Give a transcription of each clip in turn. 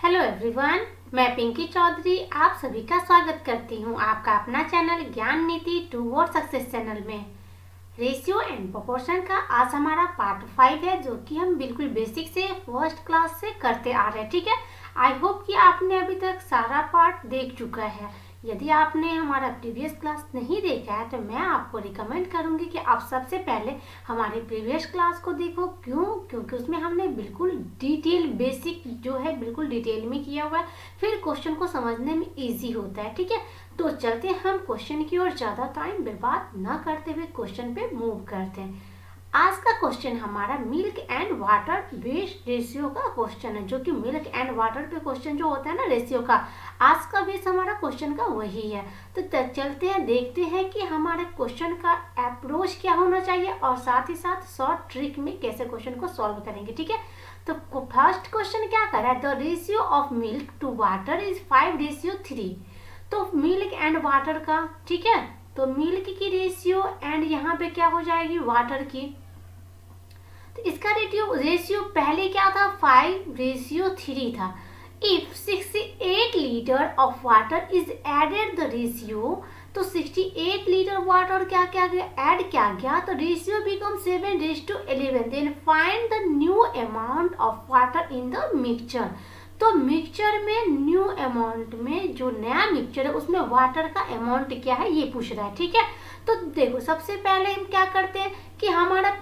Hello everyone, मैं पिंकी चौधरी आप सभी का स्वागत करती हूँ आपका अपना चैनल ज्ञान नीति टूवर्ड सक्सेस चैनल में। रेशियो एंड प्रोपोर्शन का आज हमारा पार्ट 5 है, जो कि हम बिल्कुल बेसिक से फर्स्ट क्लास से करते आ रहे हैं। ठीक है, आई होप कि आपने अभी तक सारा पार्ट देख चुका है। यदि आपने हमारा प्रीवियस क्लास नहीं देखा है तो मैं आपको रिकमेंड करूंगी कि आप सबसे पहले हमारे प्रीवियस क्लास को देखो। क्योंकि उसमें हमने बिल्कुल डिटेल बेसिक जो है बिल्कुल डिटेल में किया हुआ है, फिर क्वेश्चन को समझने में इजी होता है। ठीक है, तो चलते हैं हम क्वेश्चन की ओर। ज़्यादा टाइम बर्बाद न करते हुए क्वेश्चन पे मूव करते हैं। आज का क्वेश्चन हमारा milk and water base ratio का क्वेश्चन है, जो कि मिल्क एंड वाटर पे क्वेश्चन जो होता है ना रेशियो का, आज का बेस हमारा क्वेश्चन का वही है। तो चलते हैं, देखते हैं कि हमारे क्वेश्चन का अप्रोच क्या होना चाहिए और साथ ही साथ शॉर्ट ट्रिक में कैसे क्वेश्चन को सॉल्व करेंगे। ठीक है, तो फर्स्ट क्वेश्चन क्या कर रहा है, the ratio of milk to water is 5:3। तो मिल्क एंड वाटर का, ठीक है, तो मिल्क की रेशियो एंड यहाँ पे क्या हो जाएगी वाटर की। तो इसका रेशियो पहले क्या था, 5:3 था। If 68 litre of water is added the ratio, तो 68 लीटर वाटर क्या क्या गया, ऐड क्या गया, तो ratio become 7:11। Then find the new amount of water in the mixture. तो मिक्सचर में न्यू अमाउंट में जो नया मिक्सचर है उसमें वाटर का अमाउंट क्या है ये पूछ रहा है। ठीक है, तो देखो सबसे पहले हम क्या करते हैं कि हमारा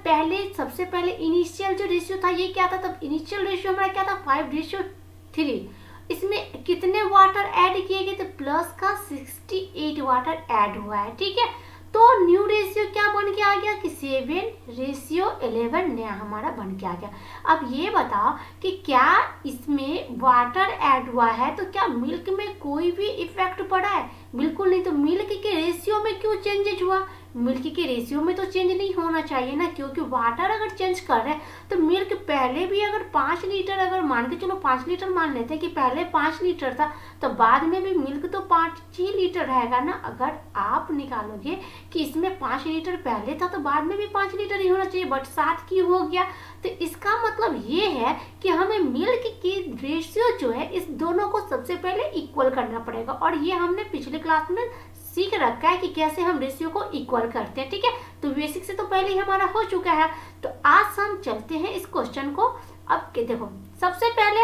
सबसे पहले इनिशियल जो रेशियो था ये क्या था, तब इनिशियल रेशियो हमारा क्या था 5:3। इसमें कितने वाटर ऐड किए गए, तो प्लस का 68 वाटर ऐड हुआ है। ठीक है, तो न्यू रेशियो क्या बन के आ गया कि 7:11 नया हमारा बन के आ गया। अब ये बताओ कि क्या इसमें वाटर ऐड हुआ है तो क्या मिल्क में कोई भी इफेक्ट पड़ा है, बिल्कुल नहीं। तो मिल्क के रेशियो में क्यों चेंजेज हुआ, मिल्क के रेशियो में तो चेंज नहीं होना चाहिए ना, क्योंकि वाटर अगर चेंज कर रहे हैं तो मिल्क पहले भी अगर 5 लीटर, अगर मान के चलो 5 लीटर मान लेते हैं कि पहले 5 लीटर था, तो बाद में भी मिल्क तो 5 ही लीटर रहेगा ना। अगर आप निकालोगे कि इसमें 5 लीटर पहले था तो बाद में भी 5 लीटर ही होना चाहिए, बट 7 क्यों हो गया। तो इसका मतलब ये है कि हमें मिल्क की रेशियो जो है इस दोनों को सबसे पहले इक्वल करना पड़ेगा, और ये हमने पिछले क्लास में सीख रखा है कि कैसे हम रेशियो को इक्वल करते हैं। ठीक है, तो बेसिक से तो पहले ही हमारा हो चुका है। तो आज हम चलते हैं इस क्वेश्चन को। अब देखो सबसे पहले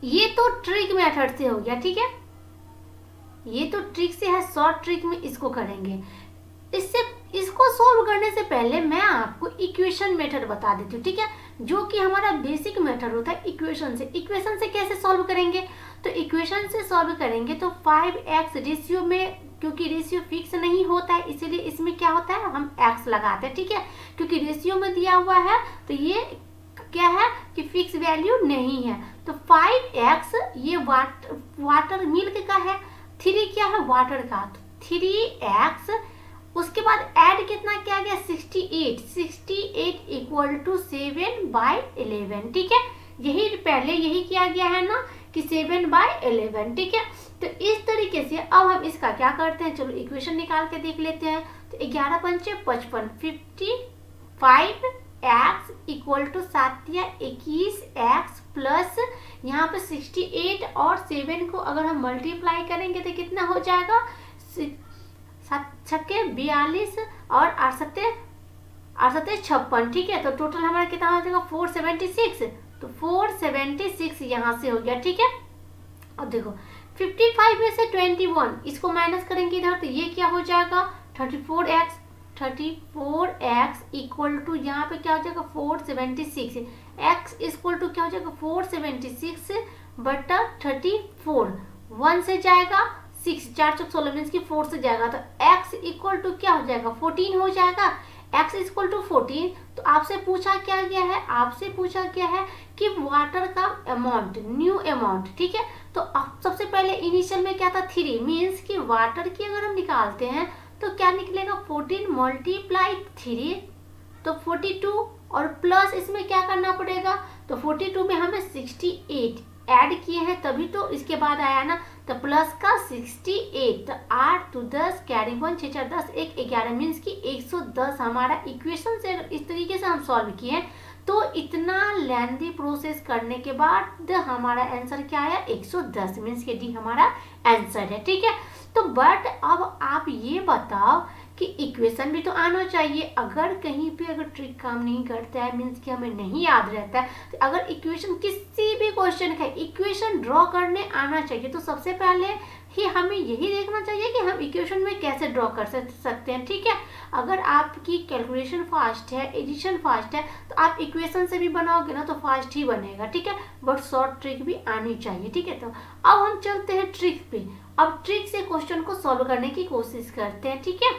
ये तो ट्रिक मेथड से हो गया। ठीक है, ये तो ट्रिक से है, शॉर्ट ट्रिक में इसको करेंगे। इसको सोल्व करने से पहले मैं आपको इक्वेशन मेथड बता देती हूँ। ठीक है, जो कि हमारा बेसिक मेथड होता है इक्वेशन से। इक्वेशन से कैसे सॉल्व करेंगे, तो इक्वेशन से सॉल्व करेंगे तो 5x रेशियो में, क्योंकि रेशियो फिक्स नहीं होता है इसलिए इसमें क्या होता है हम x लगाते हैं। ठीक है, क्योंकि रेशियो में दिया हुआ है तो ये क्या है कि फिक्स वैल्यू नहीं है। तो 5x ये वाटर मिल्क का है, 3 क्या है वाटर का, तो 3x, उसके बाद ऐड कितना क्या गया 68 इक्वल टू 7/11। ठीक है, यही पहले यही किया गया है ना कि 7/11। ठीक है, तो इस तरीके से अब हम इसका क्या करते हैं, चलो इक्वेशन निकाल के देख लेते हैं। तो 11 पंचे 55, 55x equal to 7×21x plus यहाँ पे 68 और 7 को अगर हम मल्टीप्लाई करेंगे तो कितना हो जाएगा, 7×6 और 8×7 56। ठीक है, तो टोटल हमारा कितना हो जाएगा 476। तो 476 यहाँ से हो गया। ठीक है, अब देखो 55 में से 21 इसको माइनस करेंगे इधर, तो ये क्या हो जाएगा 34x इक्वल टू यहाँ पे क्या हो जाएगा 476, x इक्वल टू क्या हो जाएगा 476 बटा 34, 1 से जाएगा 6, 4×16 मीन्स की 4 से जाएगा, तो x इक्वल टू क्या हो जाएगा 14 हो जाएगा। x equal to 14। तो आपसे पूछा क्या गया है, आपसे पूछा गया है कि वाटर का अमाउंट, न्यू अमाउंट। ठीक है, तो अब सबसे पहले इनिशियल में क्या था 3, मीन्स कि वाटर की अगर हम निकालते हैं तो क्या निकलेगा 14 मल्टीप्लाई 3 तो 42, और प्लस इसमें क्या करना पड़ेगा, तो 42 में हमें 68 ऐड किए हैं तभी तो इसके बाद आया ना, तो प्लस का 68, तो 8 2 10 कैरी 1 6 4 10 1 11 मीन्स की 110 हमारा इक्वेशन से इस तरीके से हम सॉल्व किए तो इतना लेंथी प्रोसेस करने के बाद हमारा आंसर क्या आया 110 मीन्स के डी हमारा आंसर है। ठीक है, तो बट अब आप ये बताओ कि इक्वेशन भी तो आना चाहिए। अगर कहीं पे अगर ट्रिक काम नहीं करता है मीन्स कि हमें नहीं याद रहता है, तो अगर इक्वेशन किसी भी क्वेश्चन का इक्वेशन ड्रॉ करने आना चाहिए। तो सबसे पहले ही हमें यही देखना चाहिए कि हम इक्वेशन में कैसे ड्रॉ कर सकते हैं। ठीक है, अगर आपकी कैलकुलेशन फास्ट है, एडिशन फास्ट है, तो आप इक्वेशन से भी बनाओगे ना तो फास्ट ही बनेगा। ठीक है, बट शॉर्ट ट्रिक भी आनी चाहिए। ठीक है, तो अब हम चलते हैं ट्रिक पे। अब ट्रिक से क्वेश्चन को सॉल्व करने की कोशिश करते हैं। ठीक है,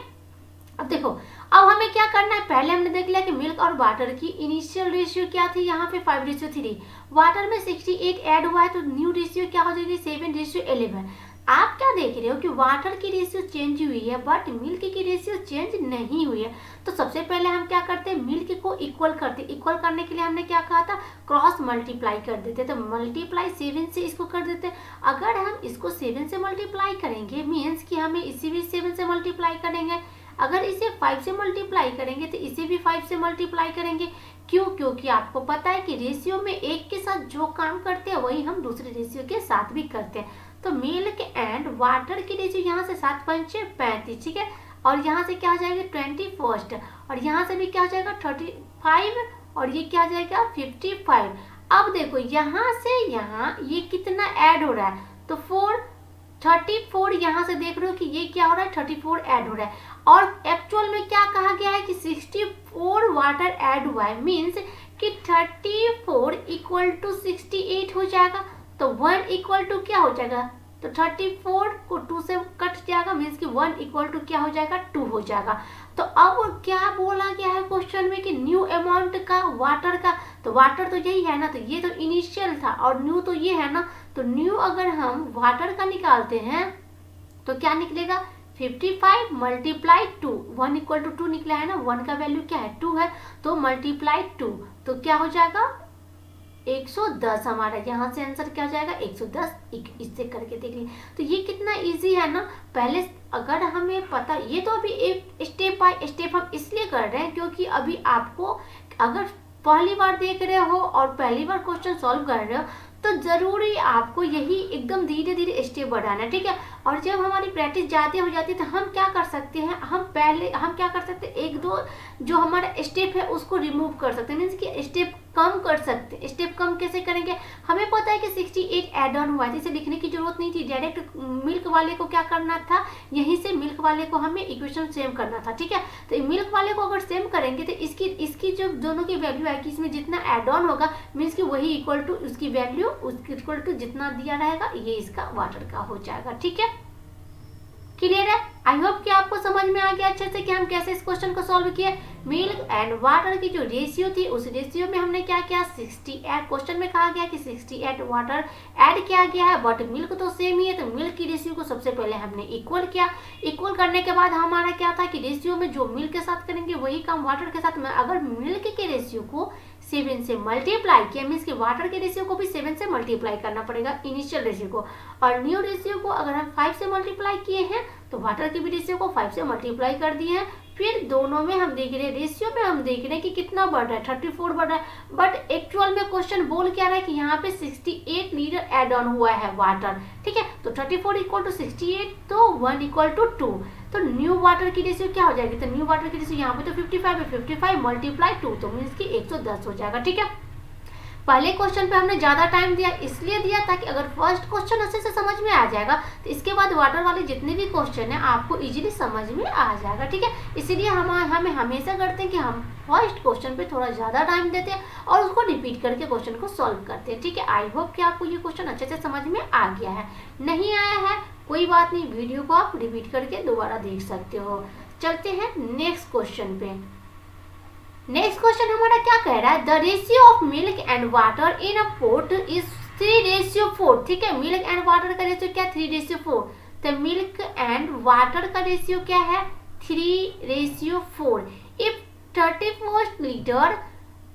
अब देखो, अब हमें क्या करना है, पहले हमने देख लिया कि मिल्क और वाटर की इनिशियल रेशियो क्या थी, यहाँ पे 5:3। वाटर में 68 ऐड हुआ है तो न्यू रेशियो क्या हो जाएगी 7:11। आप क्या देख रहे हो कि वाटर की रेशियो चेंज हुई है बट मिल्क की रेशियो चेंज नहीं हुई है। तो सबसे पहले हम क्या करते हैं, मिल्क को इक्वल करते। इक्वल करने के लिए हमने क्या कहा था, क्रॉस मल्टीप्लाई कर देते। तो मल्टीप्लाई 7 से इसको कर देते। अगर हम इसको 7 से मल्टीप्लाई करेंगे मीन्स कि हमें इसे भी 7 से मल्टीप्लाई करेंगे। अगर इसे 5 से मल्टीप्लाई करेंगे तो इसे भी 5 से मल्टीप्लाई करेंगे। क्यों? क्योंकि आपको पता है कि रेशियो में एक के साथ जो काम करते हैं वही हम दूसरे रेशियो के साथ भी करते हैं। तो मिल्क एंड वाटर की रेशियो यहाँ से 7 5 35। ठीक है, और यहाँ से क्या हो जाएगा 21 और यहाँ से भी क्या हो जाएगा 35 और ये क्या हो जाएगा 55। अब देखो यहाँ से यहाँ ये कितना ऐड हो रहा है, तो 34 यहाँ से देख रहे हो कि ये क्या हो रहा है 34 ऐड हो रहा है। और एक्चुअल में क्या कहा गया है कि 64 वाटर ऐड हुआ है मीन्स कि 34 इक्वल टू 68 हो जाएगा। तो 1 इक्वल टू क्या हो जाएगा, तो 34 को 2 से कट जाएगा मीन्स कि 1 इक्वल टू क्या हो जाएगा 2 हो जाएगा। तो अब क्या बोला गया है क्वेश्चन में कि न्यू अमाउंट का वाटर का, तो वाटर तो यही है ना, तो ये तो इनिशियल था और न्यू तो ये है ना। तो न्यू अगर हम वाटर का निकालते हैं तो क्या निकलेगा 55 मल्टीप्लाई 2, 1 इक्वल टू 2 निकला है ना, 1 का वैल्यू क्या है 2 है, तो मल्टीप्लाई 2 तो क्या हो जाएगा 110। हमारा यहाँ से आंसर क्या हो जाएगा 110। इससे करके देख लीजिए, तो ये कितना इजी है ना। पहले अगर हमें पता, ये तो अभी एक स्टेप बाय स्टेप हम इसलिए कर रहे हैं क्योंकि अभी आपको अगर पहली बार देख रहे हो और पहली बार क्वेश्चन सॉल्व कर रहे हो तो जरूरी आपको यही एकदम धीरे धीरे स्टेप बढ़ाना है। ठीक है, और जब हमारी प्रैक्टिस ज़्यादा हो जाती है तो हम क्या कर सकते हैं, हम क्या कर सकते हैं, एक दो जो हमारा स्टेप है उसको रिमूव कर सकते हैं मीन्स कि स्टेप कम कर सकते हैं। स्टेप कम कैसे करेंगे, हमें पता है कि 68 ऐड ऑन हुआ है, इसे लिखने की जरूरत नहीं थी। डायरेक्ट मिल्क वाले को क्या करना था, यहीं से मिल्क वाले को हमें इक्वेशन सेम करना था। ठीक है, तो मिल्क वाले को अगर सेम करेंगे तो इसकी जो दोनों की वैल्यू आएगी, इसमें जितना ऐड ऑन होगा मीन्स कि वही इक्वल टू उसकी वैल्यू उसकी इक्वल टू जितना दिया रहेगा ये इसका वाटर का हो जाएगा। ठीक है, क्लियर है? आई होप कि आपको समझ में आ गया अच्छे से कि हम कैसे इस क्वेश्चन को सॉल्व किए। मिल्क एंड वाटर की जो रेशियो थी उस रेशियो में हमने क्या किया 68, क्वेश्चन में कहा गया कि 68 वाटर ऐड किया गया है बट मिल्क तो सेम ही है। तो मिल्क की रेशियो को सबसे पहले हमने इक्वल किया। इक्वल करने के बाद हमारा क्या था कि रेशियो में जो मिल्क के साथ करेंगे वही काम वाटर के साथ में। अगर मिल्क के रेशियो को 7 से मल्टीप्लाई किया मीन्स कि वाटर के रेशियो को भी 7 से मल्टीप्लाई करना पड़ेगा इनिशियल रेशियो को, और न्यू रेशियो को अगर हम 5 से मल्टीप्लाई किए हैं तो वाटर के भी रेशियो को 5 से मल्टीप्लाई कर दिए हैं। फिर दोनों में हम देख रहे हैं, रेशियो में हम देख रहे हैं कि कितना बढ़ रहा है 34 बढ़ रहा है, बट एक्चुअल में क्वेश्चन बोल क्या रहा है कि यहाँ पे 68 लीटर एड ऑन हुआ है वाटर। ठीक है, तो 34 इक्वल टू 68 तो 1 इक्वल टू 2, तो न्यू वाटर की रेशियो क्या हो जाएगी, तो न्यू वाटर की रेशियो यहाँ पे तो 55 है, 55 मल्टीप्लाई 2 तो मीन्स की 110 हो जाएगा। ठीक है, पहले क्वेश्चन पे हमने ज्यादा टाइम दिया, इसलिए दिया ताकि अगर फर्स्ट क्वेश्चन अच्छे से समझ में आ जाएगा तो इसके बाद वाटर वाले जितने भी क्वेश्चन है आपको इजीली समझ में आ जाएगा। ठीक है, इसीलिए हमें हमेशा करते हैं कि हम फर्स्ट क्वेश्चन पे थोड़ा ज्यादा टाइम देते हैं और उसको रिपीट करके क्वेश्चन को सॉल्व करते हैं। ठीक है, आई होप कि आपको ये क्वेश्चन अच्छे से समझ में आ गया है। नहीं आया है कोई बात नहीं, वीडियो को आप रिपीट करके दोबारा देख सकते हो। चलते हैं नेक्स्ट क्वेश्चन पे। नेक्स्ट क्वेश्चन हमारा क्या कह रहा है, the ratio of milk and water in a pot is 3:4। ठीक है, मिल्क एंड वाटर का रेशियो क्या 3:4, तो मिल्क एंड वाटर का रेशियो क्या है 3:4। इफ 31 लीटर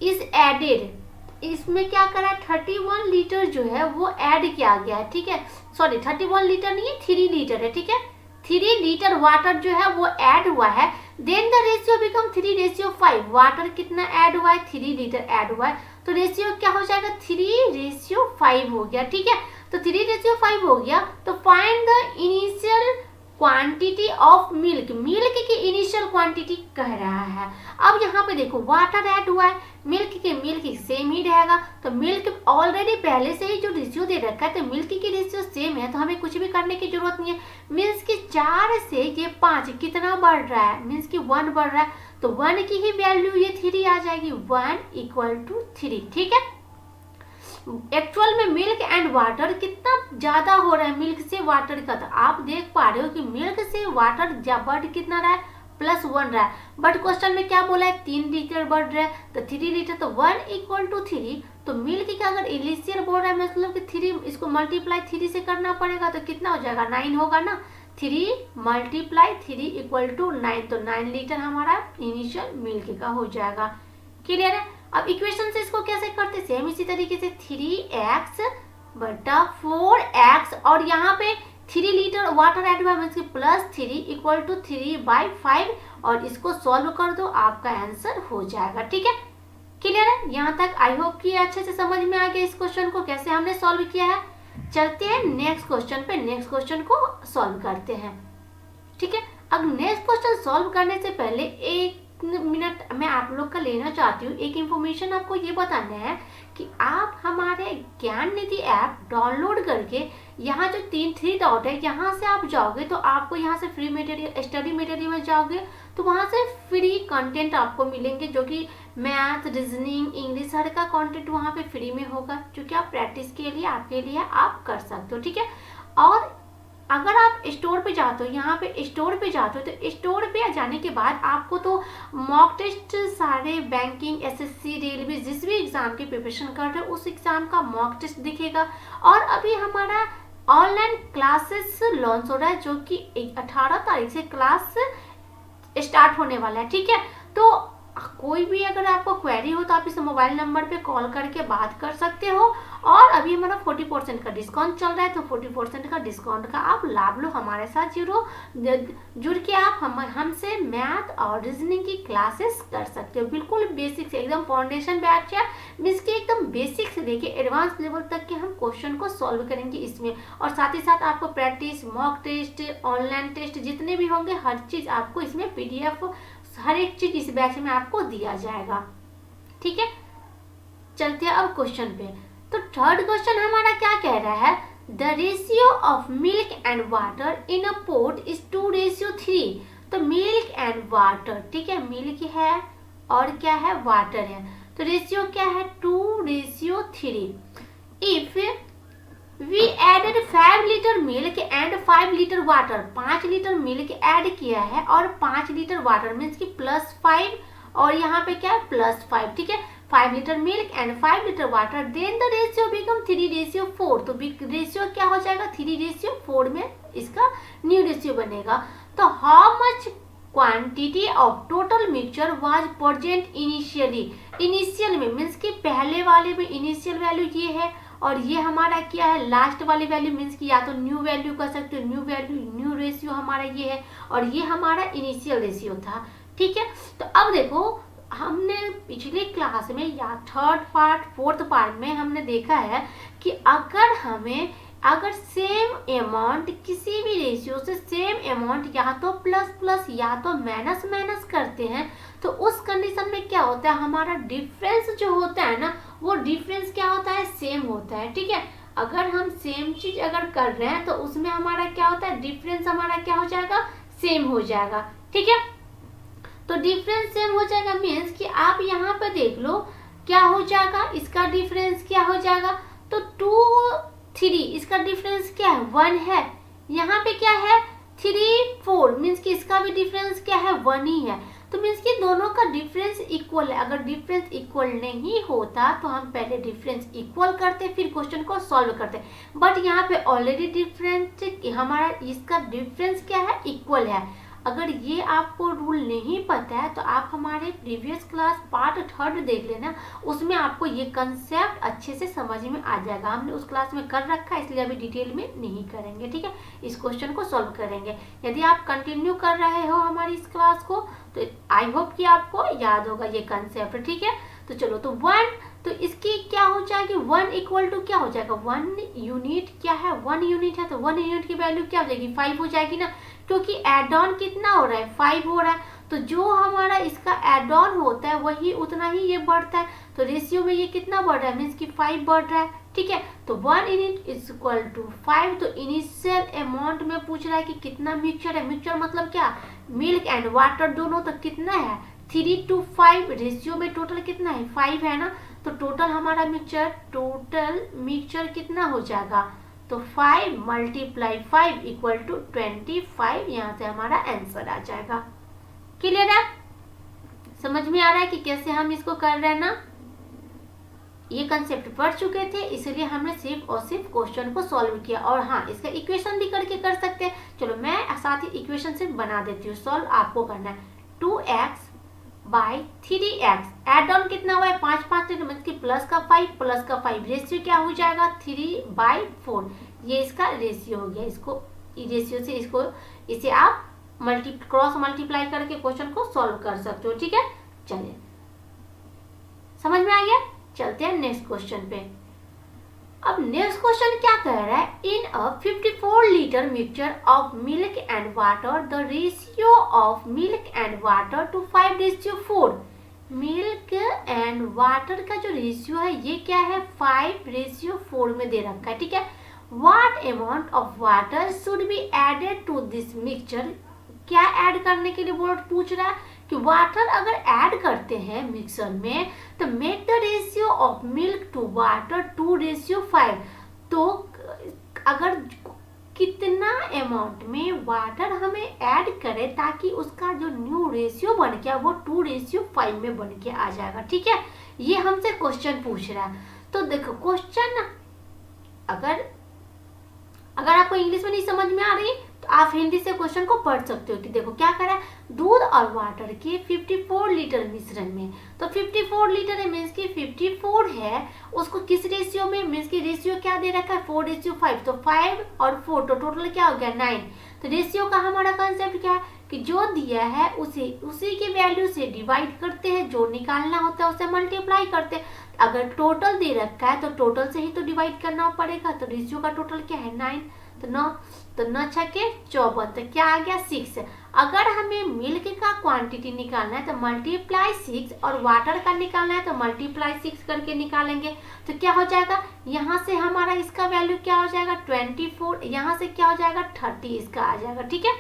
इज एडेड, इसमें क्या करा 31 लीटर जो है वो ऐड किया गया है। ठीक है, सॉरी 31 लीटर नहीं है 3 लीटर है। ठीक है, 3 लीटर वाटर जो है वो ऐड हुआ है, then the ratio become 3:5। Water कितना ऐड हुआ है, 3 लीटर ऐड हुआ है, तो रेशियो क्या हो जाएगा, 3:5 हो गया। ठीक है, तो 3:5 हो गया, तो find the initial quantity of milk. Milk की इनिशियल क्वांटिटी कह रहा है। अब यहाँ पे देखो वाटर ऐड हुआ है, मिल्क सेम ही रहेगा, तो मिल्क ऑलरेडी पहले से ही जो रेशियो दे रखा है, तो मिल्क की रेशियो सेम है, तो हमें कुछ भी करने की जरूरत नहीं है। मीन्स कि 4 से ये 5 कितना बढ़ रहा है, मीन्स कि 1 बढ़ रहा है, तो 1 की ही वैल्यू ये 3 आ जाएगी, 1 = 3। ठीक है, एक्चुअल में मिल्क एंड वाटर कितना ज्यादा हो रहा है मिल्क से वाटर का, तो आप देख पा रहे हो कि मिल्क से वाटर बढ़ कितना रहा है, +1 रहा है। बट क्वेश्चन में क्या बोला है, 3 लीटर बढ़ रहा है, तो 3 लीटर, तो 1 = 3। तो मिल्क का अगर इनिशियल बोल रहा है मतलब कि 3, इसको मल्टीप्लाई 3 से करना पड़ेगा, तो कितना हो जाएगा, 9 होगा ना। 3 × 3 = 9, तो 9 लीटर हमारा इनिशियल मिल्क का हो जाएगा। क्लियर है। अब इक्वेशन से इसको कैसे करते, सेम इसी तरीके से 3x बटा 4x, और यहाँ पे 3 लीटर वाटर ऐड हुआ है, +3 = 3/5, और इसको सॉल्व कर दो, आपका आंसर हो जाएगा। ठीक है, क्लियर है। यहाँ तक आई होप कि अच्छे से समझ में आ गया इस क्वेश्चन को कैसे हमने सॉल्व किया है। चलते हैं नेक्स्ट क्वेश्चन पे, नेक्स्ट क्वेश्चन को सॉल्व करते हैं। ठीक है, अब नेक्स्ट क्वेश्चन सॉल्व करने से पहले 1 मिनट मैं आप लोग का लेना चाहती हूँ। एक इन्फॉर्मेशन आपको ये बताना है कि आप हमारे ज्ञान निधि ऐप डाउनलोड करके यहाँ जो 3 डॉट है, यहाँ से आप जाओगे तो आपको यहाँ से फ्री मटेरियल, स्टडी मटेरियल में जाओगे तो वहाँ से फ्री कंटेंट आपको मिलेंगे, जो कि मैथ, रीजनिंग, इंग्लिश, हर का कंटेंट वहाँ पे फ्री में होगा, जो कि आप प्रैक्टिस के लिए आपके लिए आप कर सकते हो। ठीक है, और अगर आप स्टोर पे जाते हो, यहाँ पे स्टोर पे जाते हो, तो स्टोर पे जाने के बाद आपको तो मॉक टेस्ट सारे बैंकिंग, एसएससी, रेलवे, जिस भी एग्जाम की प्रिपरेशन कर रहे हो उस एग्जाम का मॉक टेस्ट दिखेगा। और अभी हमारा ऑनलाइन क्लासेस लॉन्च हो रहा है, जो कि 18 तारीख से क्लास स्टार्ट होने वाला है। ठीक है, तो कोई भी अगर आपको क्वेरी हो तो आप इस मोबाइल नंबर पे कॉल करके बात कर सकते हो। और अभी हमारा 40% का डिस्काउंट चल रहा है, तो 40% का डिस्काउंट का आप लाभ लो, हमारे साथ जुड़ के आप हमसे मैथ और रीजनिंग की क्लासेस कर सकते हो। बिल्कुल बेसिक से एकदम फाउंडेशन बैच है, मीन्स की एकदम बेसिक से लेके एडवांस लेवल तक के हम क्वेश्चन को सॉल्व करेंगे इसमें। और साथ ही साथ आपको practice, mock test, online test जितने भी होंगे हर चीज आपको इसमें PDF, हर एक चीज इस बैच में आपको दिया जाएगा। ठीक है, चलते हैं अब क्वेश्चन पे। तो थर्ड क्वेश्चन हमारा क्या कह रहा है, the ratio of milk and water in a pot is 2:3। तो मिल्क एंड वाटर, ठीक है, मिल्क है और क्या है, वाटर है, तो रेशियो क्या है, 2:3। If we added 5 litre milk and 5 litre water, 5 litre milk add किया है और 5 लीटर वाटर, मीन्स की +5, और यहाँ पे क्या है, +5। ठीक है, 5 litre milk and 5 litre water, then the ratio become 3:4। तो रेशियो क्या हो जाएगा, 3:4 में इसका न्यू रेशियो बनेगा। तो how much quantity of total mixture was present initially, initial में, मीन्स की पहले वाले में इनिशियल वैल्यू ये है, और ये हमारा क्या है, लास्ट वाली वैल्यू, मीन्स की या तो न्यू वैल्यू कर सकते हो, न्यू वैल्यू, न्यू रेशियो हमारा ये है, और ये हमारा इनिशियल रेशियो था। ठीक है, तो अब देखो हमने पिछले क्लास में या थर्ड पार्ट, फोर्थ पार्ट में हमने देखा है कि अगर सेम अमाउंट किसी भी रेशियो से सेम अमाउंट या तो प्लस या तो माइनस करते हैं, तो उस कंडीशन में क्या होता है, हमारा डिफरेंस जो होता है ना, वो डिफरेंस क्या होता है, सेम होता है। ठीक है, अगर हम सेम चीज अगर कर रहे हैं तो उसमें हमारा क्या होता है, डिफरेंस हमारा क्या हो जाएगा, सेम हो जाएगा। ठीक है, तो डिफरेंस सेम हो जाएगा, मीन्स कि आप यहाँ पर देख लो क्या हो जाएगा, इसका डिफरेंस क्या हो जाएगा, तो 2, 3, इसका डिफरेंस क्या है, 1 है, यहाँ पे क्या है, 3, 4, मीन्स कि इसका भी डिफरेंस क्या है, 1 ही है। तो मीन्स कि दोनों का डिफरेंस इक्वल है। अगर डिफरेंस इक्वल नहीं होता तो हम पहले डिफरेंस इक्वल करते फिर क्वेश्चन को सॉल्व करते, बट यहाँ पे ऑलरेडी डिफरेंस हमारा, इसका डिफरेंस क्या है, इक्वल है। अगर ये आपको रूल नहीं पता है तो आप हमारे प्रीवियस क्लास पार्ट 3 देख लेना, उसमें आपको ये कंसेप्ट अच्छे से समझ में आ जाएगा। हमने उस क्लास में कर रखा है, इसलिए अभी डिटेल में नहीं करेंगे, ठीक है। इस क्वेश्चन को सॉल्व करेंगे। यदि आप कंटिन्यू कर रहे हो हमारी इस क्लास को तो आई होप कि आपको याद होगा ये कंसेप्ट, ठीक है। तो चलो, तो 1, तो इसकी क्या हो जाएगी, 1 इक्वल टू क्या हो जाएगा, 1 यूनिट क्या है, 1 यूनिट है, तो 1 यूनिट की वैल्यू क्या हो जाएगी, 5 हो जाएगी ना, क्योंकि एड ऑन कितना हो रहा है, 5 हो रहा है। तो जो हमारा इसका एड ऑन होता है वही उतना ही ये बढ़ता है, तो रेशियो में ये कितना बढ़ रहा है, मीन्स कि 5 बढ़ रहा है, ठीक है। तो 1 यूनिट इज इक्वल टू 5। तो इनिशियल अमाउंट में पूछ रहा है कि कितना मिक्सचर है, मिक्सचर मतलब क्या, मिल्क एंड वाटर दोनों, तो कितना है 3 to 5, रेशियो में टोटल कितना है 5 है ना, तो टोटल हमारा टोटल मिक्सचर कितना हो जाएगा, तो 5 × 5 इक्वल टू 25, यहाँ से हमारा आंसर आ जाएगा। क्लियर है, समझ में आ रहा है कि कैसे हम इसको कर रहे हैं ना। ये कंसेप्ट पढ़ चुके थे, इसलिए हमने सिर्फ और सिर्फ क्वेश्चन को सॉल्व किया, और हाँ इसका इक्वेशन भी करके कर सकते हैं। चलो मैं साथ ही इक्वेशन सिर्फ बना देती हूँ, सॉल्व आपको करना है। 2x by 3x, add on कितना हुआ है 5 5, मतलब कि प्लस का 5 रेशियो क्या हो जाएगा 3/4, ये इसका रेशियो हो गया। इसको रेशियो से इसे आप क्रॉस मल्टीप्लाई करके क्वेश्चन को सॉल्व कर सकते हो, ठीक है। चलिए, समझ में आ गया, चलते हैं नेक्स्ट क्वेश्चन पे। अब नेक्स्ट क्वेश्चन क्या कह रहा है, in a 54 litre mixture of milk and water the ratio of milk and water to 5:4। Milk and water का जो रेशियो है ये क्या है 5:4 में दे रखा है, ठीक है। What amount of water should be added to this mixture, क्या ऐड करने के लिए बोर्ड पूछ रहा है कि वाटर अगर ऐड करते हैं मिक्सर में तो make the ratio of milk to water 2:5। तो अगर कितना अमाउंट में वाटर हमें ऐड करें ताकि उसका जो न्यू रेशियो बन गया वो 2:5 में बन के आ जाएगा, ठीक है। ये हमसे क्वेश्चन पूछ रहा है। तो देखो क्वेश्चन अगर आपको इंग्लिश में नहीं समझ में आ रही तो आप हिंदी से क्वेश्चन को पढ़ सकते हो कि देखो क्या करा है, दूध और वाटर के 54 लीटर मिश्रण में, तो 54 लीटर है मीन्स की 54 है, उसको किस रेशियो में, मीन्स की रेशियो क्या दे रखा है 4:5, तो 5 और 4 तो टोटल क्या हो गया 9। तो रेशियो का हमारा कंसेप्ट क्या है कि जो दिया है उसी की वैल्यू से डिवाइड करते हैं, जो निकालना होता है उसे मल्टीप्लाई करते हैं। अगर टोटल दे रखा है तो टोटल से ही तो डिवाइड करना पड़ेगा, तो रेशियो का टोटल क्या है 9, तो 9 तो 9 छके 54, तो क्या आ गया 6। अगर हमें मिल्क का क्वांटिटी निकालना है तो मल्टीप्लाई 6, और वाटर का निकालना है तो मल्टीप्लाई 6 करके निकालेंगे, तो क्या हो जाएगा, यहाँ से हमारा इसका वैल्यू क्या हो जाएगा 24, यहाँ से क्या हो जाएगा 30 इसका आ जाएगा, ठीक है।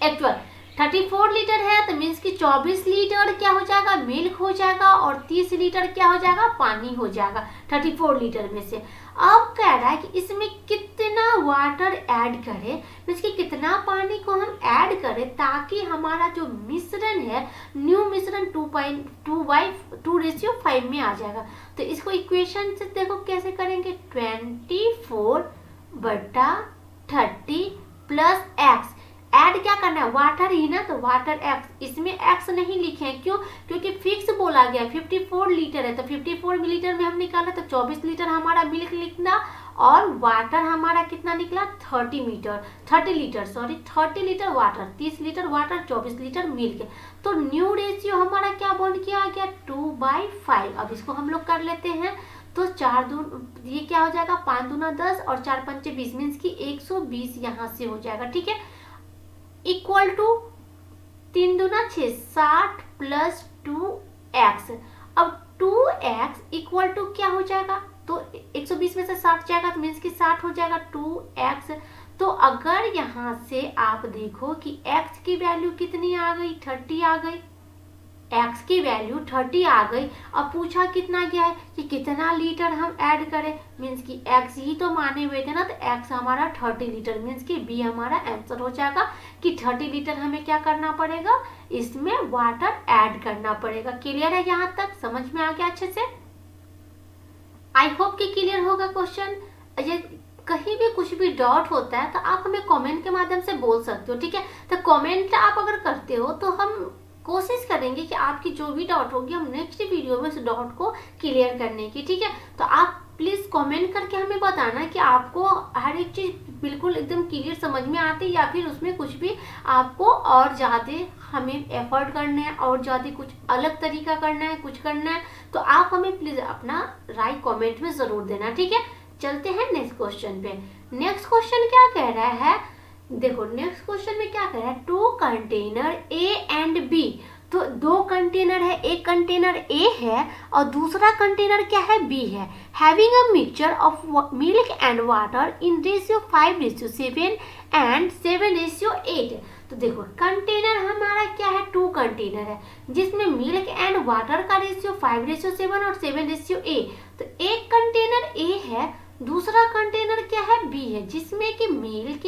एक्चुअल 34 लीटर है तो मीन्स कि 24 लीटर क्या हो जाएगा मिल्क हो जाएगा, और 30 लीटर क्या हो जाएगा पानी हो जाएगा 34 लीटर में से। अब कह रहा है कि इसमें कितना वाटर ऐड करें, मीन्स कि कितना पानी को हम ऐड करें ताकि हमारा जो मिश्रण है न्यू मिश्रण 2:5 में आ जाएगा। तो इसको इक्वेशन से देखो कैसे करेंगे, 24/30 प्लस एक्स, ऐड क्या करना है वाटर ही ना, तो वाटर एक्स, इसमें एक्स नहीं लिखे हैं, क्यों, क्योंकि फिक्स बोला गया 54 लीटर है, तो 54 लीटर में हम निकाला तो 24 लीटर हमारा मिल्क निकला, और वाटर हमारा कितना निकला 30 litre water, 30 litre water 24 litre milk. तो न्यू रेशियो हमारा क्या बन के आ गया 2/5। अब इसको हम लोग कर लेते हैं, तो 4 दून ये क्या हो जाएगा 5 दूना 10 और 4 पंचे 20 मीन्स की 120 यहाँ से हो जाएगा, ठीक है। इक्वल टू 3 दूना 6 60 प्लस 2x। अब 2x इक्वल टू क्या हो जाएगा, तो 120 में से 60 जाएगा तो मीन्स कि 60 हो जाएगा 2x। तो अगर यहाँ से आप देखो कि x की वैल्यू कितनी आ गई 30 आ गई, x की वैल्यू 30 आ गई। अब पूछा कितना गया है कि कितना लीटर हम ऐड करें, मीन्स कि x ही तो माने हुए थे ना, तो x हमारा 30 लीटर मीन्स कि b हमारा आंसर हो जाएगा कि 30 लीटर हमें क्या करना पड़ेगा, इसमें वाटर ऐड करना पड़ेगा। क्लियर है, यहाँ तक समझ में आ गया अच्छे से, आई होप कि क्लियर होगा क्वेश्चन। ये कहीं भी कुछ भी डाउट होता है तो आप हमें कमेंट के माध्यम से बोल सकते हो, ठीक है। तो कमेंट आप अगर करते हो तो हम कोशिश करेंगे कि आपकी जो भी डाउट होगी हम नेक्स्ट वीडियो में उस डाउट को क्लियर करने की, ठीक है। तो आप प्लीज़ कमेंट करके हमें बताना कि आपको हर एक चीज़ बिल्कुल एकदम क्लियर समझ में आती है या फिर उसमें कुछ भी आपको और ज़्यादा हमें एफर्ट करना है और ज़्यादा कुछ अलग तरीका करना है, कुछ करना है। तो आप हमें प्लीज़ अपना राय कमेंट में ज़रूर देना, ठीक है। चलते हैं नेक्स्ट क्वेश्चन पे। नेक्स्ट क्वेश्चन क्या कह रहा है, देखो नेक्स्ट क्वेश्चन में क्या कह रहा है, 2 कंटेनर ए एंड बी। तो 2 कंटेनर है, एक कंटेनर ए है और दूसरा कंटेनर क्या है, बी है। Having a mixture of milk and water in ratio 5:7 and 7:8। तो देखो कंटेनर हमारा क्या है, 2 कंटेनर है जिसमें मिल्क एंड वाटर का रेशियो 5:7 और 7:8। तो एक कंटेनर ए है, दूसरा कंटेनर क्या है, बी है, जिसमें कि मिल्क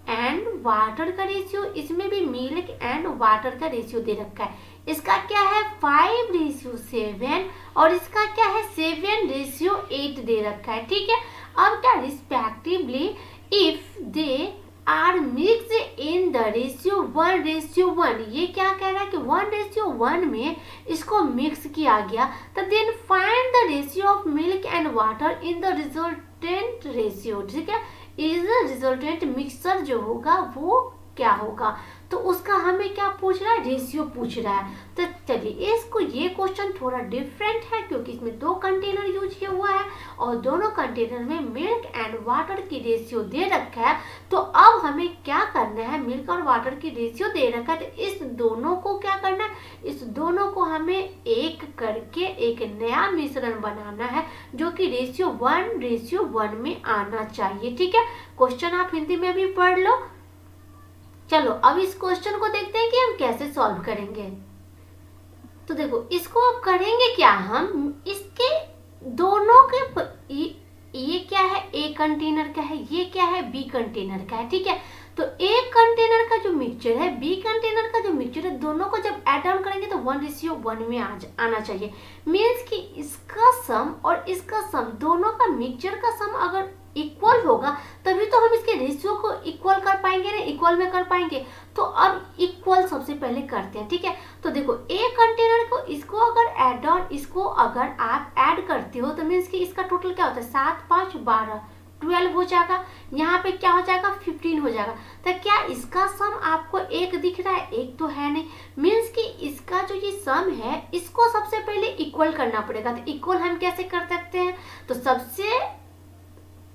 एंड वाटर का रेशियो, इसमें भी मिल्क एंड वाटर का रेशियो दे रखा है। इसका क्या है 5:7 और इसका क्या है 7:8 दे रखा है, ठीक है। अब क्या respectively if they are mixed in the ratio 1:1, ये क्या कह रहा है कि 1:1 में इसको मिक्स किया गया। तो then find the ratio of milk and water in the resultant ratio, ठीक है। इज रिजल्टेंट मिक्सचर जो होगा वो क्या होगा, तो उसका हमें क्या पूछ रहा है, रेशियो पूछ रहा है। तो चलिए इसको, ये क्वेश्चन थोड़ा डिफरेंट है क्योंकि इसमें 2 कंटेनर यूज किया हुआ है और दोनों कंटेनर में मिल्क एंड वाटर की रेशियो दे रखा है। तो अब हमें क्या करना है, मिल्क और वाटर की रेशियो दे रखा है तो इस दोनों को क्या करना है, इस दोनों को हमें एक करके एक नया मिश्रण बनाना है जो कि रेशियो 1:1 में आना चाहिए, ठीक है। क्वेश्चन आप हिंदी में भी पढ़ लो। चलो अब इस क्वेश्चन को देखते हैं कि हम कैसे सॉल्व करेंगे। तो देखो इसको अब करेंगे क्या, हम इसके दोनों के ये क्या है, ए कंटेनर का है, ये क्या है, बी कंटेनर का है, ठीक है। तो एक कंटेनर का जो मिक्सचर है, बी कंटेनर का जो मिक्सचर है, दोनों को जब ऐड ऑन करेंगे तो 1:1 में आना चाहिए। मीन्स कि इसका सम और इसका सम, दोनों का मिक्सचर का सम अगर इक्वल होगा तभी तो हम इसके रेशियो को इक्वल कर पाएंगे ना, इक्वल में कर पाएंगे। तो अब इक्वल सबसे पहले करते हैं, ठीक है। तो देखो एक कंटेनर को, इसको अगर ऐड ऑन, इसको अगर आप ऐड करते हो तो मीन्स कि इसका टोटल क्या होता है, 7 5 12 12 हो जाएगा। यहाँ पे क्या हो जाएगा 15 हो जाएगा। तो क्या इसका सम आपको एक दिख रहा है, एक तो है नहीं। मीन्स कि इसका जो ये सम है इसको सबसे पहले इक्वल करना पड़ेगा। तो इक्वल हम कैसे कर सकते हैं, तो सबसे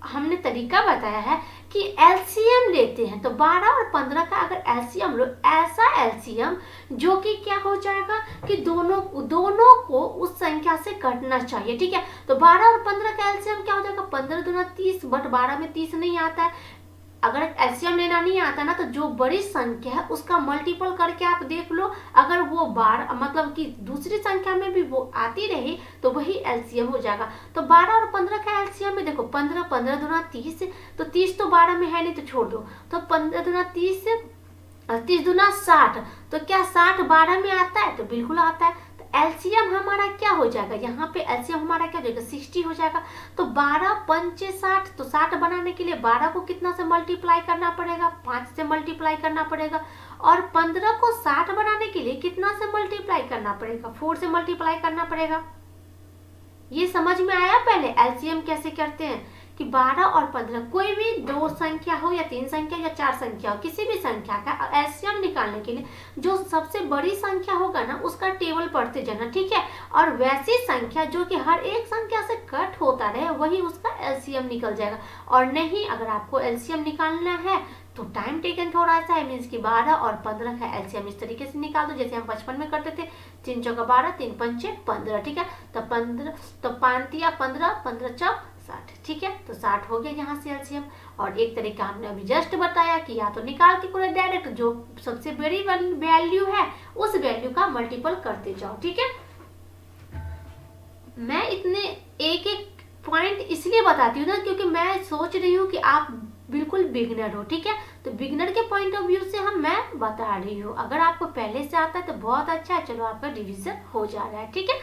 हमने तरीका बताया है कि एलसीएम लेते हैं। तो 12 और 15 का अगर एलसीएम लो, ऐसा एलसीएम जो कि क्या हो जाएगा कि दोनों को उस संख्या से कटना चाहिए, ठीक है। तो 12 और 15 का एलसीएम क्या हो जाएगा, 15 दूना 30, बट 12 में 30 नहीं आता है। अगर एलसीएम लेना नहीं आता ना तो जो बड़ी संख्या है उसका मल्टीपल करके आप देख लो, अगर वो 12 मतलब कि दूसरी संख्या में भी वो आती रही तो वही एलसीएम हो जाएगा। तो 12 और 15 का एलसीएम में देखो 15 15 दूना 30, तो 30 तो 12 में है नहीं तो छोड़ दो। तो 15 दूना 30, 30 दूना 60, तो क्या 60 12 में आता है, तो बिल्कुल आता है। एलसीएम हमारा क्या हो जाएगा, यहाँ पे एलसीएम हमारा क्या हो जाएगा 60 हो जाएगा। तो 12 पंचे 60, तो 60 बनाने के लिए 12 को कितना से मल्टीप्लाई करना पड़ेगा, 5 से मल्टीप्लाई करना पड़ेगा। और 15 को 60 बनाने के लिए कितना से मल्टीप्लाई करना पड़ेगा, 4 से मल्टीप्लाई करना पड़ेगा। ये समझ में आया पहले एलसीएम कैसे करते हैं कि 12 और 15 कोई भी 2 संख्या हो या 3 संख्या या 4 संख्या हो, किसी भी संख्या का एलसीएम निकालने के लिए जो सबसे बड़ी संख्या होगा ना उसका टेबल पढ़ते जाना, ठीक है। और वैसी संख्या जो कि हर एक संख्या से कट होता रहे वही उसका एलसीएम निकल जाएगा। और नहीं, अगर आपको एलसीएम निकालना है तो टाइम टेकन थोड़ा सा है। मीन्स कि 12 और 15 का एलसीएम इस तरीके से निकाल दो जैसे हम बचपन में करते थे, 3 चौका 12, 3 पंचे 15, ठीक है। तो 15 तो 5 या 15, 15 चौक 60, ठीक है। तो 60 हो गया यहाँ से एलसीएम। और एक तरीका हमने अभी जस्ट बताया कि या तो निकाल के पूरे डायरेक्ट जो सबसे बड़ी वैल्यू है उस वैल्यू का मल्टीपल करते जाओ, ठीक है। मैं इतने एक एक पॉइंट इसलिए बताती हूँ ना क्योंकि मैं सोच रही हूँ कि आप बिल्कुल बिगनर हो, ठीक है। तो बिगनर के पॉइंट ऑफ व्यू से मैं बता रही हूँ। अगर आपको पहले से आता है तो बहुत अच्छा है, चलो आपका रिवीजन हो जा रहा है, ठीक है।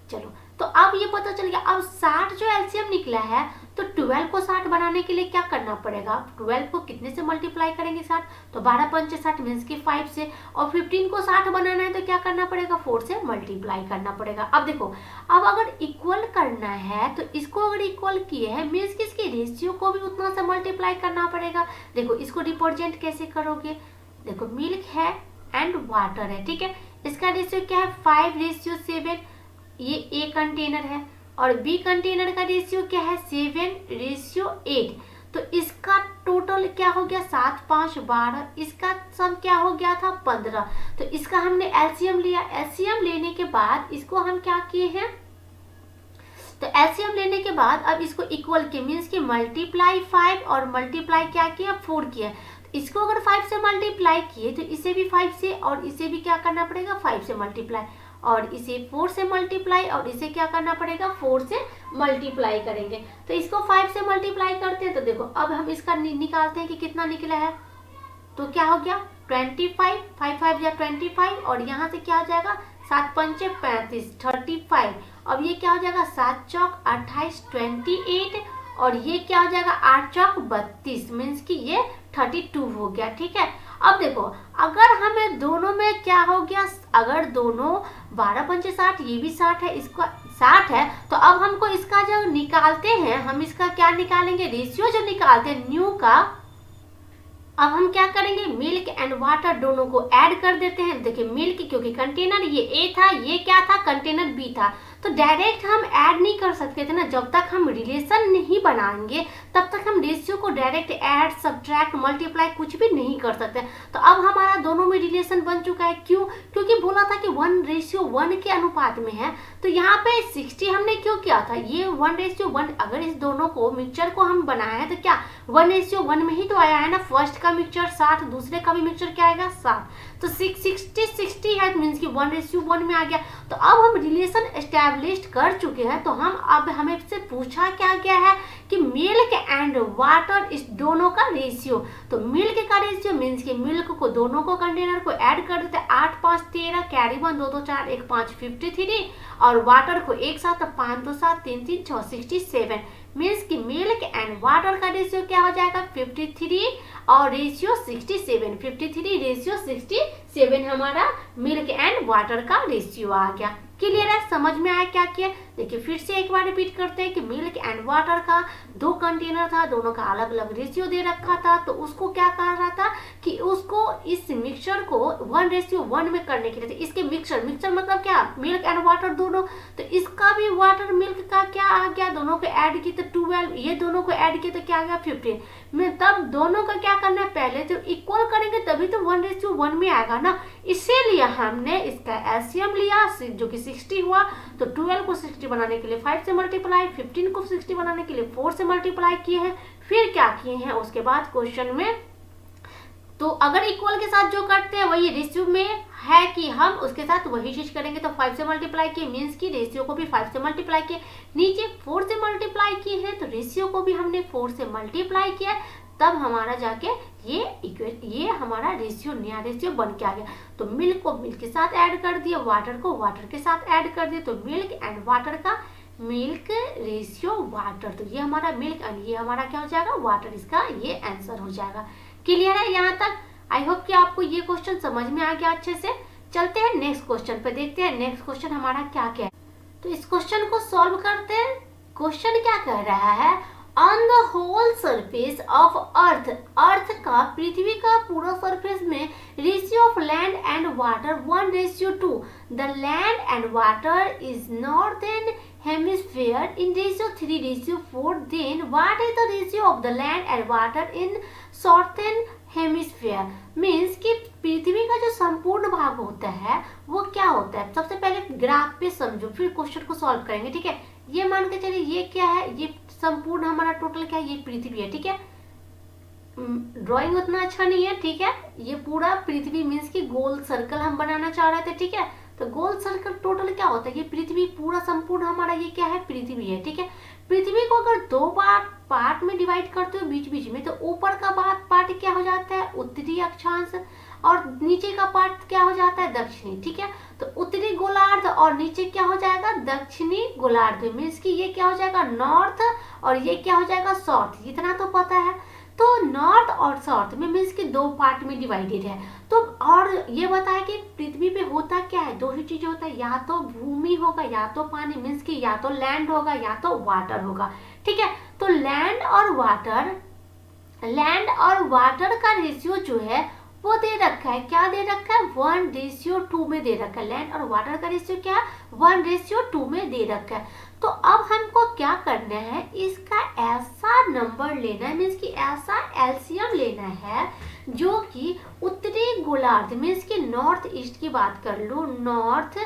चलो तो अब ये पता चल गया। अब 60 जो एलसीएम निकला है तो 12 को 60 बनाने के लिए क्या करना पड़ेगा, 12 को कितने से मल्टीप्लाई करेंगे 60, तो 12 पंचे 60 मीन्स की 5 से, और 15 को 60 बनाना है तो क्या करना पड़ेगा, 4 से मल्टीप्लाई करना पड़ेगा। अब देखो, अब अगर इक्वल करना है तो इसको अगर इक्वल किए हैं मीन्स कि इसकी रेशियो को भी उतना से मल्टीप्लाई करना पड़ेगा। देखो इसको रिप्रेजेंट कैसे करोगे, देखो मिल्क है एंड वाटर है, ठीक है, इसका रेशियो क्या है 5:7, ये ए कंटेनर है, और बी कंटेनर का रेशियो क्या है 7:8, तो इसका टोटल क्या हो गया 7 5 12, इसका सम क्या हो गया था 15। तो इसका हमने एलसीएम लिया, एलसीएम लेने के बाद इसको हम क्या किए हैं, तो एलसीएम लेने के बाद अब इसको इक्वल किए मीन्स कि मल्टीप्लाई 5 और मल्टीप्लाई क्या किया 4 किया। इसको अगर 5 से मल्टीप्लाई किए तो इसे भी 5 से, और इसे भी क्या करना पड़ेगा 5 से मल्टीप्लाई, और इसे 4 से मल्टीप्लाई, और इसे क्या करना पड़ेगा 4 से मल्टीप्लाई करेंगे। तो इसको 5 से मल्टीप्लाई करते हैं तो देखो अब हम इसका निकालते हैं कि कितना निकला है, तो क्या हो गया 25, 5 5 या 25, और यहाँ से क्या हो जाएगा 7 पंचे 35, 35, अब ये क्या हो जाएगा 7 चौक 28, 28, और ये क्या हो जाएगा 8 चौक 32, मीन्स कि ये 32 हो गया, ठीक है। अब देखो अगर हमें दोनों में क्या हो गया, अगर दोनों 12 पंचे 60, ये भी 60 है, इसका 60 है, तो अब हमको इसका जो निकालते हैं, हम इसका क्या निकालेंगे, रेशियो जो निकालते हैं न्यू का, अब हम क्या करेंगे मिल्क एंड वाटर दोनों को ऐड कर देते हैं। देखिए मिल्क क्योंकि कंटेनर ये ए था, ये क्या था कंटेनर बी था, तो डायरेक्ट हम ऐड नहीं कर सकते थे ना, जब तक हम रिलेशन नहीं बनाएंगे तब तक हम रेशियो को डायरेक्ट ऐड सब्ट्रैक्ट मल्टीप्लाई कुछ भी नहीं कर सकते। तो अब हमारा दोनों में रिलेशन बन चुका है, क्यों, क्योंकि बोला था कि 1:1 के अनुपात में है, तो यहाँ पे 60 हमने क्यों किया था, ये 1:1, अगर इस दोनों को मिक्सचर को हम बनाए हैं तो क्या 1:1 में ही तो आया है ना, फर्स्ट का मिक्सचर 60, दूसरे का भी मिक्सचर क्या आएगा 60, तो 60 है मीन्स कि 1:1 में आ गया। तो अब हम रिलेशन एस्टैब्लिश कर चुके हैं, तो हम अब हमें से पूछा क्या गया है कि मिल्क एंड वाटर इस दोनों का रेशियो, तो मिल्क का रेशियो मीन्स कि मिल्क को दोनों को कंटेनर को ऐड कर देते हैं, 8 5 13, कैरी 1 2 2 4 1 5 53, और वाटर को एक साथ 5 2 7 3 3 6 67, मीन्स कि मिल्क एंड वाटर का रेशियो क्या हो जाएगा 53 और रेशियो 67, 53 रेशियो 67 हमारा मिल्क एंड वाटर का रेशियो आ गया। क्लियर है, समझ में आया क्या किया। देखिए फिर से एक बार रिपीट करते हैं कि मिल्क एंड वाटर का 2 कंटेनर था, दोनों का अलग अलग रेशियो दे रखा था, तो उसको क्या कह रहा था कि उसको इस मिक्सचर को 1:1 में करने के लिए, इसके मिक्सचर मतलब क्या मिल्क एंड वाटर दोनों, तो इसका भी वाटर मिल्क का क्या आ गया, दोनों को ऐड की तो 12, ये दोनों को ऐड किए तो क्या आ गया 15 में, तब दोनों का क्या करना है पहले तो इक्वल करेंगे तभी तो 1:1 में आएगा ना, इसीलिए हमने इसका एलसीएम लिया जो कि 60 हुआ, तो 12 को 60 बनाने के लिए 5 से मल्टीप्लाई, 15 को 60 बनाने के लिए 4 से मल्टीप्लाई किए हैं, फिर क्या किए हैं उसके बाद क्वेश्चन में, तो अगर इक्वल के साथ जो करते हैं वही रेशियो में है कि हम उसके साथ वही चीज करेंगे, तो 5 से मल्टीप्लाई किए मीन्स की रेशियो को भी 5 से मल्टीप्लाई किए, नीचे 4 से मल्टीप्लाई किए हैं तो रेशियो को भी हमने 4 से मल्टीप्लाई किया, तब हमारा जाके ये हमारा रेशियो नया रेशियो बन के आ गया। तो मिल्क को मिल्क के साथ ऐड कर दिया, वाटर को वाटर के साथ ऐड कर दिया, तो मिल्क एंड वाटर का मिल्क रेशियो वाटर, तो ये हमारा मिल्क एंड ये हमारा क्या हो जाएगा वाटर, इसका ये आंसर हो जाएगा। क्लियर है यहाँ तक, आई होप कि आपको ये क्वेश्चन समझ में आ गया अच्छे से। चलते हैं नेक्स्ट क्वेश्चन पे, देखते हैं नेक्स्ट क्वेश्चन हमारा क्या क्या है। तो इस क्वेश्चन को सॉल्व करते हैं। क्वेश्चन क्या कह रहा है, on the whole surface of earth, earth का पृथ्वी का पूरा सरफेस में ratio of land and water 1:2, the land and water is northern hemisphere in ratio 3:4, then what is the ratio of the land and water in southern hemisphere? Means कि पृथ्वी का जो संपूर्ण भाग होता है वो क्या होता है, सबसे पहले ग्राफ पे समझो फिर क्वेश्चन को सॉल्व करेंगे, ठीक है। ये मान के चलिए ये क्या है, ये संपूर्ण हमारा टोटल क्या है, ये पृथ्वी है, ठीक है। ड्राइंग उतना अच्छा नहीं है, ठीक है। ये पूरा पृथ्वी मीन्स कि गोल सर्कल हम बनाना चाह रहे थे, ठीक है। तो गोल सर्कल टोटल क्या होता है, ये पृथ्वी पूरा संपूर्ण हमारा ये क्या है पृथ्वी है, ठीक है। पृथ्वी को अगर 2 बार पार्ट में डिवाइड करते हो बीच बीच में, तो ऊपर का पार्ट क्या हो जाता है उत्तरी अक्षांश, और नीचे का पार्ट क्या हो जाता है, दक्षिणी। ठीक है, तो उत्तरी गोलार्ध और नीचे क्या हो जाएगा, दक्षिणी गोलार्ध। मीन्स कि ये क्या हो जाएगा, नॉर्थ, और ये क्या हो जाएगा, साउथ। इतना तो पता है। तो नॉर्थ और साउथ में मीन्स कि दो पार्ट में डिवाइडेड है। तो और ये बताया कि पृथ्वी पे होता क्या है, दो ही चीजें होता है, या तो भूमि होगा या तो पानी। मीन्स कि या तो लैंड होगा या तो वाटर होगा। ठीक है, तो लैंड और वाटर का रेशियो जो है वो दे रखा है। क्या दे रखा है, 1:2 में दे रखा है। लैंड और वाटर का रेशियो क्या है, 1:2 में दे रखा है। तो अब हमको क्या करना है, इसका ऐसा नंबर लेना है, मीन्स कि ऐसा एलसीएम लेना है जो कि उत्तरी गोलार्ध, मीन्स कि नॉर्थ ईस्ट की बात कर लो, नॉर्थ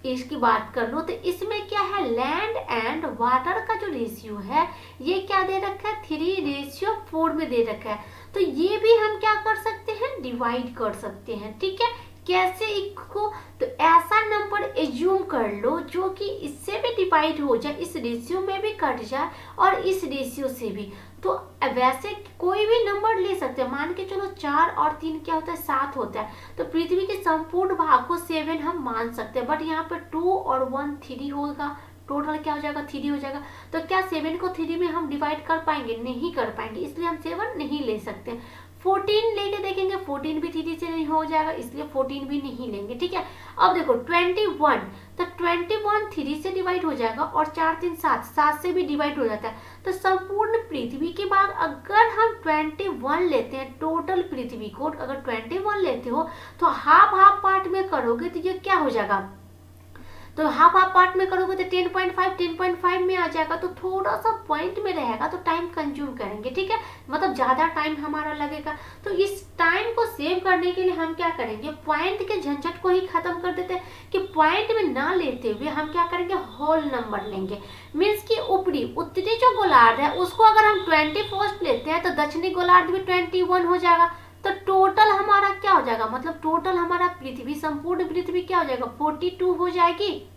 ईस्ट की बात कर लो, तो इसमें क्या है, लैंड एंड वाटर का जो रेशियो है ये क्या दे रखा है, 3:4 में दे रखा है। तो ये भी हम क्या कर सकते हैं, डिवाइड कर सकते हैं। ठीक है, कैसे इसको, तो ऐसा नंबर एज्यूम कर लो जो कि इससे भी डिवाइड हो जाए, इस रेशियो में भी कट जाए और इस रेशियो से भी। तो वैसे कोई भी नंबर ले सकते हैं, मान के चलो 4 और 3 क्या होता है, 7 होता है। तो पृथ्वी के संपूर्ण भाग को 7 हम मान सकते हैं, बट यहाँ पे 2 और 1 3 होगा, टोटल क्या हो जाएगा, 3 हो जाएगा। तो क्या 7 को 3 में हम डिवाइड कर पाएंगे, नहीं कर पाएंगे, इसलिए हम 7 नहीं ले सकते। 14 लेके देखेंगे, 14 भी 3 से नहीं हो जाएगा, इसलिए 14 भी नहीं लेंगे। ठीक है, अब देखो 21, तो 21 3 से डिवाइड हो जाएगा और 4 3 7, 7 से भी डिवाइड हो जाता है। तो संपूर्ण पृथ्वी के भाग अगर हम 21 लेते हैं, टोटल पृथ्वी को अगर 21 लेते हो तो हाफ हाफ पार्ट में करोगे तो ये क्या हो जाएगा, तो हाफ हाफ पार्ट में करोगे तो 10.5 में आ जाएगा। तो थोड़ा सा पॉइंट में रहेगा तो टाइम कंज्यूम करेंगे। ठीक है, मतलब ज्यादा टाइम हमारा लगेगा। तो इस टाइम को सेव करने के लिए हम क्या करेंगे, पॉइंट के झंझट को ही खत्म कर देते हैं कि पॉइंट में ना लेते हुए हम क्या करेंगे, होल नंबर लेंगे। मीन्स की उत्तरी जो गोलार्ध है उसको अगर हम 21 लेते हैं तो दक्षिणी गोलार्ध भी 21 हो जाएगा। तो टोटल हमारा क्या हो जाएगा, मतलब टोटल हमारा पृथ्वी, संपूर्ण पृथ्वी क्या हो जाएगा, 42 हो जाएगी।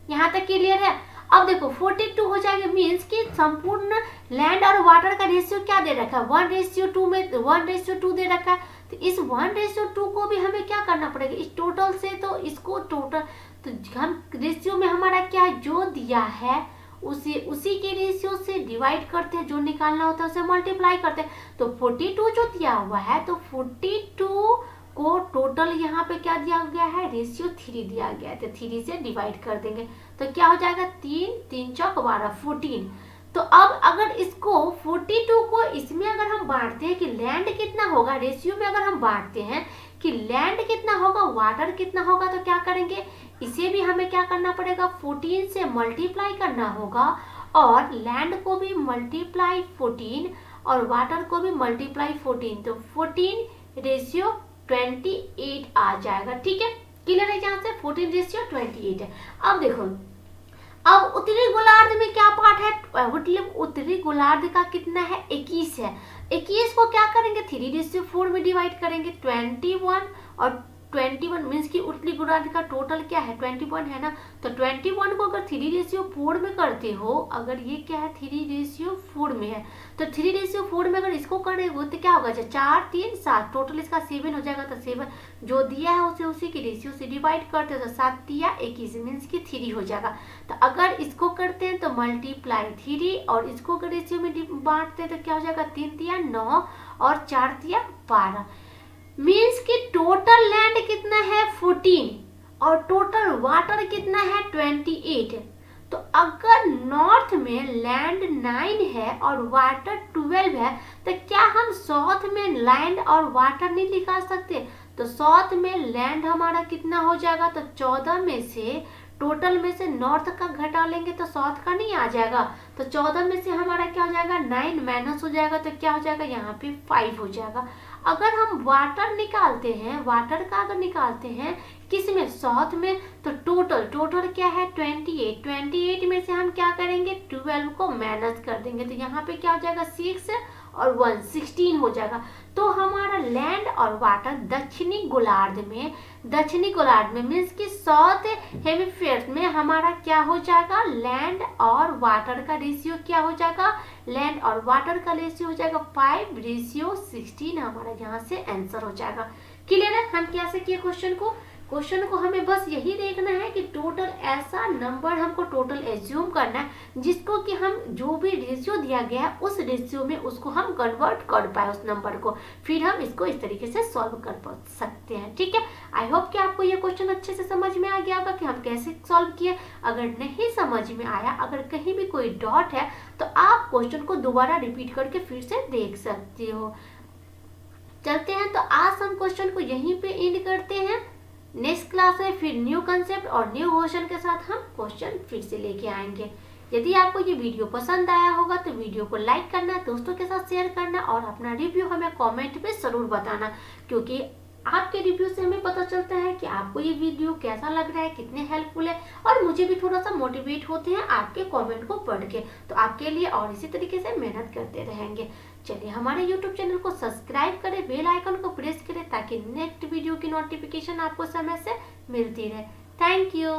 यहाँ तक क्लियर है। अब देखो 42 हो जाएगा, मीन्स कि संपूर्ण लैंड और वाटर का रेशियो क्या दे रखा है, 1:2 में 1:2 दे रखा है। तो इस 1:2 को भी हमें क्या करना पड़ेगा, इस टोटल से, तो इसको टोटल, तो हम रेशियो में हमारा क्या है, जो दिया है उसी के रेशियो से डिवाइड करते हैं, जो निकालना होता है उसे मल्टीप्लाई करते हैं। तो 42 जो दिया हुआ है, तो 42 को टोटल यहाँ पे क्या दिया गया है, रेशियो 3 दिया गया है, तो 3 से डिवाइड कर देंगे तो क्या हो जाएगा, 3 3 चौक 12, 14। तो अब अगर इसको 42 को इसमें अगर हम बांटते हैं कि लैंड कितना होगा, रेशियो में अगर हम बांटते हैं कि लैंड कितना होगा, वाटर कितना होगा, तो क्या करेंगे, इसे भी हमें क्या करना पड़ेगा, 14 से मल्टीप्लाई करना होगा, और लैंड को भी मल्टीप्लाई 14 और वाटर को भी मल्टीप्लाई 14, तो 14:28 आ जाएगा। ठीक है, क्लियर है, जहां से 14:28 है। अब देखो, अब उत्तरी गोलार्ध में क्या पार्ट है, मतलब उत्तरी गोलार्ध का कितना है, 21 है। 21 को क्या करेंगे, 3:4 में डिवाइड करेंगे, 21 और 21 मीन्स की उत्तरी गोलार्ध का टोटल क्या है, 21 है ना। तो 21 को अगर 3:4 में करते हो, अगर ये क्या है 3:4 में है, तो 3:4 में अगर इसको करेंगे तो क्या होगा, 4 3 7, टोटल इसका 7 हो जाएगा। तो 7 जो दिया है उसे उसी के रेशियो से डिवाइड करते हैं, तो 7 या 21 मीन्स की 3 हो जाएगा। तो अगर इसको करते हैं तो मल्टीप्लाई 3, और इसको अगर रेशियो में बांटते हैं तो क्या हो जाएगा, 3 या 9 और 4 या 12, मीन्स कि टोटल लैंड कितना है 14 और टोटल वाटर कितना है 28। तो अगर नॉर्थ में लैंड 9 है और वाटर 12 है, तो क्या हम साउथ में लैंड और वाटर नहीं निकाल सकते, तो साउथ में लैंड हमारा कितना हो जाएगा, तो 14 में से टोटल में से नॉर्थ का घटा लेंगे तो साउथ का नहीं आ जाएगा। तो 14 में से हमारा क्या हो जाएगा, 9 माइनस हो जाएगा, तो क्या हो जाएगा, यहाँ पे 5 हो जाएगा। अगर हम वाटर निकालते हैं, वाटर का अगर निकालते हैं किस में, साउथ में, तो टोटल क्या है 28 में से हम क्या करेंगे, 12 को माइनस कर देंगे, तो यहाँ पे क्या हो जाएगा, 6 और 1 16 हो जाएगा। तो हमारा लैंड और वाटर दक्षिणी गोलार्ध में मीन्स कि साउथ हेमिस्फीयर में हमारा क्या हो जाएगा, लैंड और वाटर का रेशियो क्या हो जाएगा, लैंड और वाटर का रेशियो हो जाएगा 5:16, हमारा यहाँ से आंसर हो जाएगा। क्लियर है हम कैसे किए क्वेश्चन को हमें बस यही देखना है कि टोटल ऐसा नंबर हमको टोटल एज्यूम करना है जिसको कि हम जो भी रेशियो दिया गया है उस रेशियो में उसको हम कन्वर्ट कर पाए उस नंबर को, फिर हम इसको इस तरीके से सॉल्व कर सकते हैं। ठीक है, आई होप कि आपको ये क्वेश्चन अच्छे से समझ में आ गया होगा कि हम कैसे सॉल्व किए। अगर नहीं समझ में आया, अगर कहीं भी कोई डॉट है तो आप क्वेश्चन को दोबारा रिपीट करके फिर से देख सकते हो। चलते हैं, तो आज हम क्वेश्चन को यहीं पे एंड करते हैं। नेक्स्ट क्लास में फिर न्यू कंसेप्ट और न्यू क्वेश्चन के साथ हम क्वेश्चन फिर से लेके आएंगे। यदि आपको ये वीडियो पसंद आया होगा तो वीडियो को लाइक करना, दोस्तों के साथ शेयर करना और अपना रिव्यू हमें कमेंट में जरूर बताना, क्योंकि आपके रिव्यू से हमें पता चलता है कि आपको ये वीडियो कैसा लग रहा है, कितने हेल्पफुल है, और मुझे भी थोड़ा सा मोटिवेट होते हैं आपके कमेंट को पढ़ के, तो आपके लिए और इसी तरीके से मेहनत करते रहेंगे। चलिए हमारे YouTube चैनल को सब्सक्राइब करें, बेल आइकन को प्रेस करें ताकि नेक्स्ट वीडियो की नोटिफिकेशन आपको समय से मिलती रहे। Thank you.